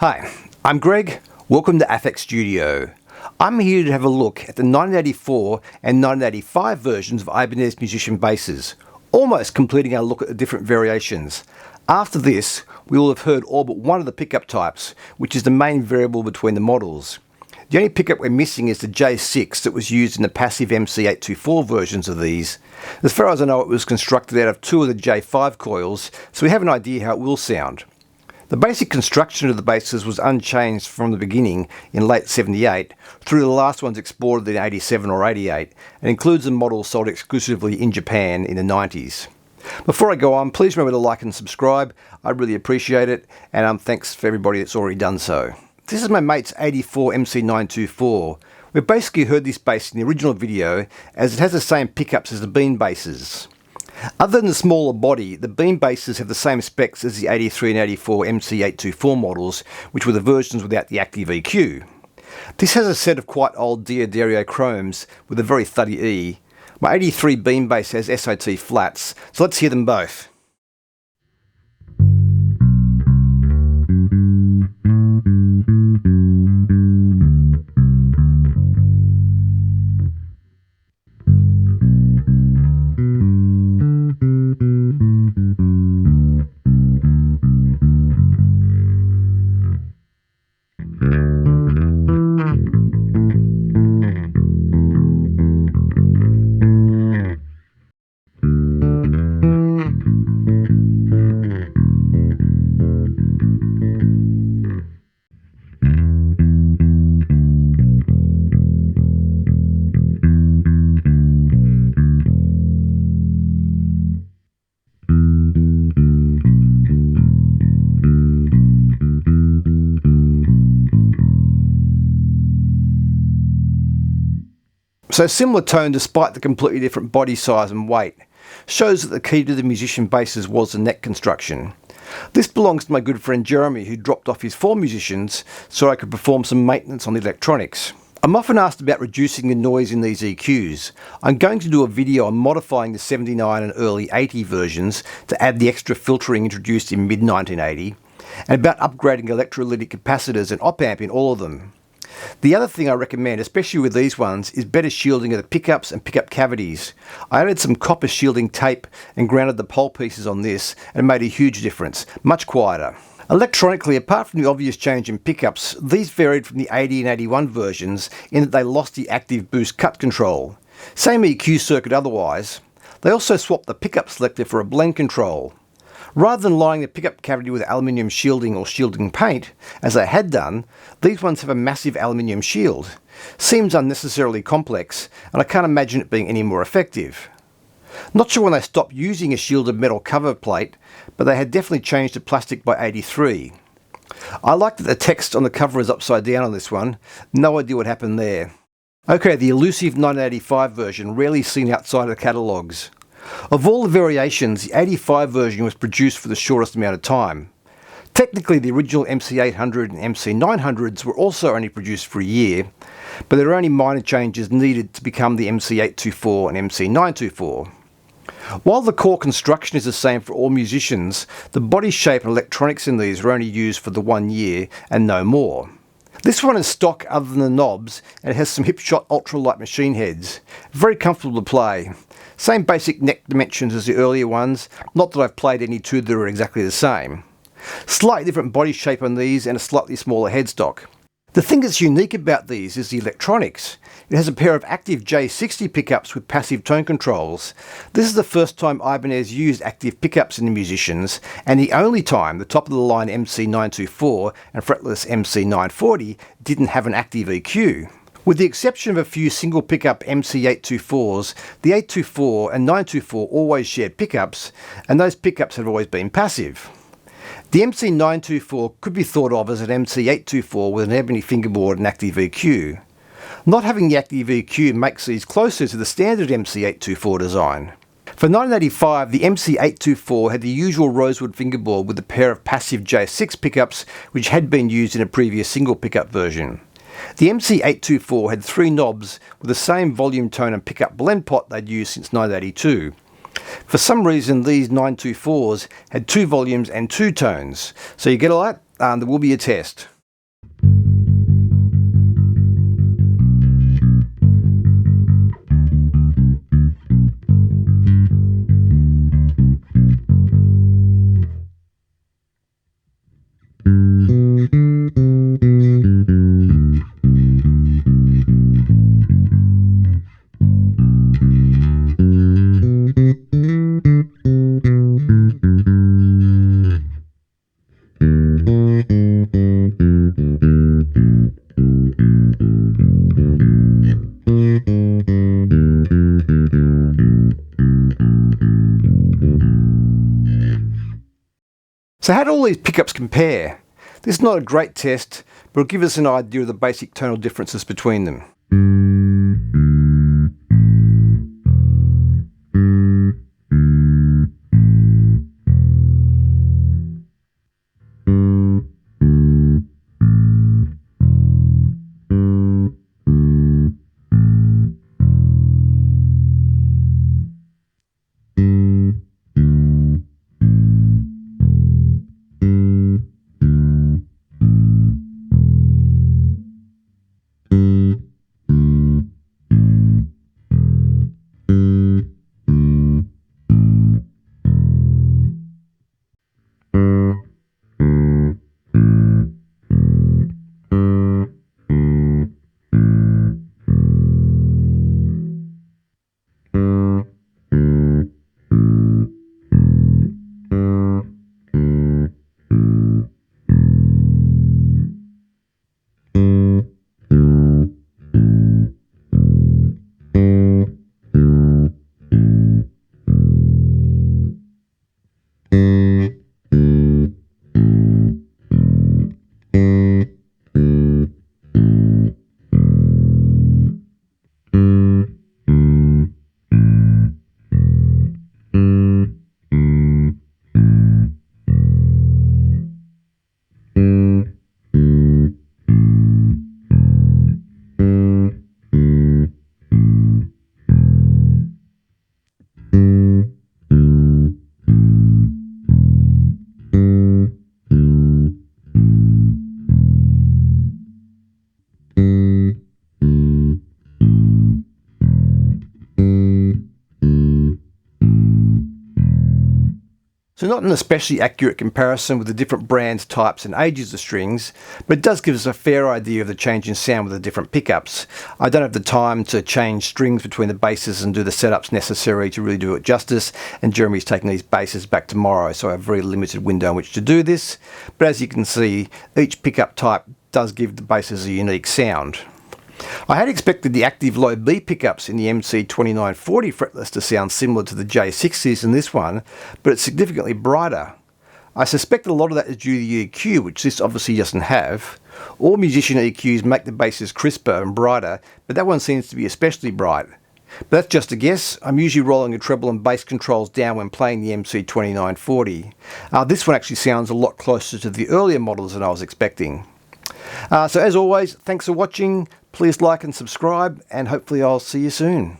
Hi, I'm Greg. Welcome to Affect Studio. I'm here to have a look at the 1984 and 1985 versions of Ibanez Musician Basses, almost completing our look at the different variations. After this, we will have heard all but one of the pickup types, which is the main variable between the models. The only pickup we're missing is the J6 that was used in the passive MC924 versions of these. As far as I know, it was constructed out of two of the J5 coils, so we have an idea how it will sound. The basic construction of the basses was unchanged from the beginning in late 78 through the last ones exported in 87 or 88 and includes the models sold exclusively in Japan in the 90s. Before I go on, please remember to like and subscribe. I really appreciate it, and thanks for everybody that's already done so. This is my mate's 84 MC924. We basically heard this bass in the original video as it has the same pickups as the bean basses. Other than the smaller body, the bean basses have the same specs as the 83 and 84 MC824 models, which were the versions without the active EQ. This has a set of quite old Diodario chromes with a very thuddy E. My 83 bean bass has SOT flats, so let's hear them both. So similar tone despite the completely different body size and weight. Shows that the key to the musician basses was the neck construction. This belongs to my good friend Jeremy, who dropped off his 4 musicians so I could perform some maintenance on the electronics. I'm often asked about reducing the noise in these EQs. I'm going to do a video on modifying the 79 and early 80 versions to add the extra filtering introduced in mid-1980, and about upgrading electrolytic capacitors and op-amp in all of them. The other thing I recommend, especially with these ones, is better shielding of the pickups and pickup cavities. I added some copper shielding tape and grounded the pole pieces on this, and it made a huge difference, much quieter. Electronically, apart from the obvious change in pickups, these varied from the 80 and 81 versions in that they lost the active boost cut control. Same EQ circuit otherwise. They also swapped the pickup selector for a blend control. Rather than lining the pickup cavity with aluminium shielding or shielding paint, as I had done, these ones have a massive aluminium shield. Seems unnecessarily complex, and I can't imagine it being any more effective. Not sure when they stopped using a shielded metal cover plate, but they had definitely changed to plastic by 83. I like that the text on the cover is upside down on this one. No idea what happened there. Okay, the elusive 1985 version, rarely seen outside of the catalogues. Of all the variations, the 85 version was produced for the shortest amount of time. Technically, the original MC800 and MC900s were also only produced for a year, but there are only minor changes needed to become the MC824 and MC924. While the core construction is the same for all musicians, the body shape and electronics in these are only used for the 1 year and no more. This one is stock other than the knobs, and it has some hip-shot ultralight machine heads. Very comfortable to play. Same basic neck dimensions as the earlier ones, not that I've played any two that are exactly the same. Slightly different body shape on these and a slightly smaller headstock. The thing that's unique about these is the electronics. It has a pair of active J60 pickups with passive tone controls. This is the first time Ibanez used active pickups in the musicians, and the only time the top-of-the-line MC924 and fretless MC940 didn't have an active EQ. With the exception of a few single pickup MC824s, the 824 and 924 always shared pickups, and those pickups have always been passive. The MC924 could be thought of as an MC824 with an ebony fingerboard and active EQ. Not having the active EQ makes these closer to the standard MC824 design. For 1985, the MC824 had the usual rosewood fingerboard with a pair of passive J6 pickups which had been used in a previous single pickup version. The MC824 had 3 knobs with the same volume, tone and pickup blend pot they'd used since 1982. For some reason, these 924s had 2 volumes and 2 tones, so you get a lot there will be a test. So how do all these pickups compare? This is not a great test, but it'll give us an idea of the basic tonal differences between them. So not an especially accurate comparison with the different brands, types and ages of strings, but it does give us a fair idea of the change in sound with the different pickups. I don't have the time to change strings between the basses and do the setups necessary to really do it justice, and Jeremy's taking these basses back tomorrow, so I have a very limited window in which to do this. But as you can see, each pickup type does give the basses a unique sound. I had expected the active low B pickups in the MC924 fretless to sound similar to the J60s in this one, but it's significantly brighter. I suspect a lot of that is due to the EQ, which this obviously doesn't have. All Musician EQs make the basses crisper and brighter, but that one seems to be especially bright. But that's just a guess. I'm usually rolling the treble and bass controls down when playing the MC924. This one actually sounds a lot closer to the earlier models than I was expecting. So as always, thanks for watching. Please like and subscribe, and hopefully I'll see you soon.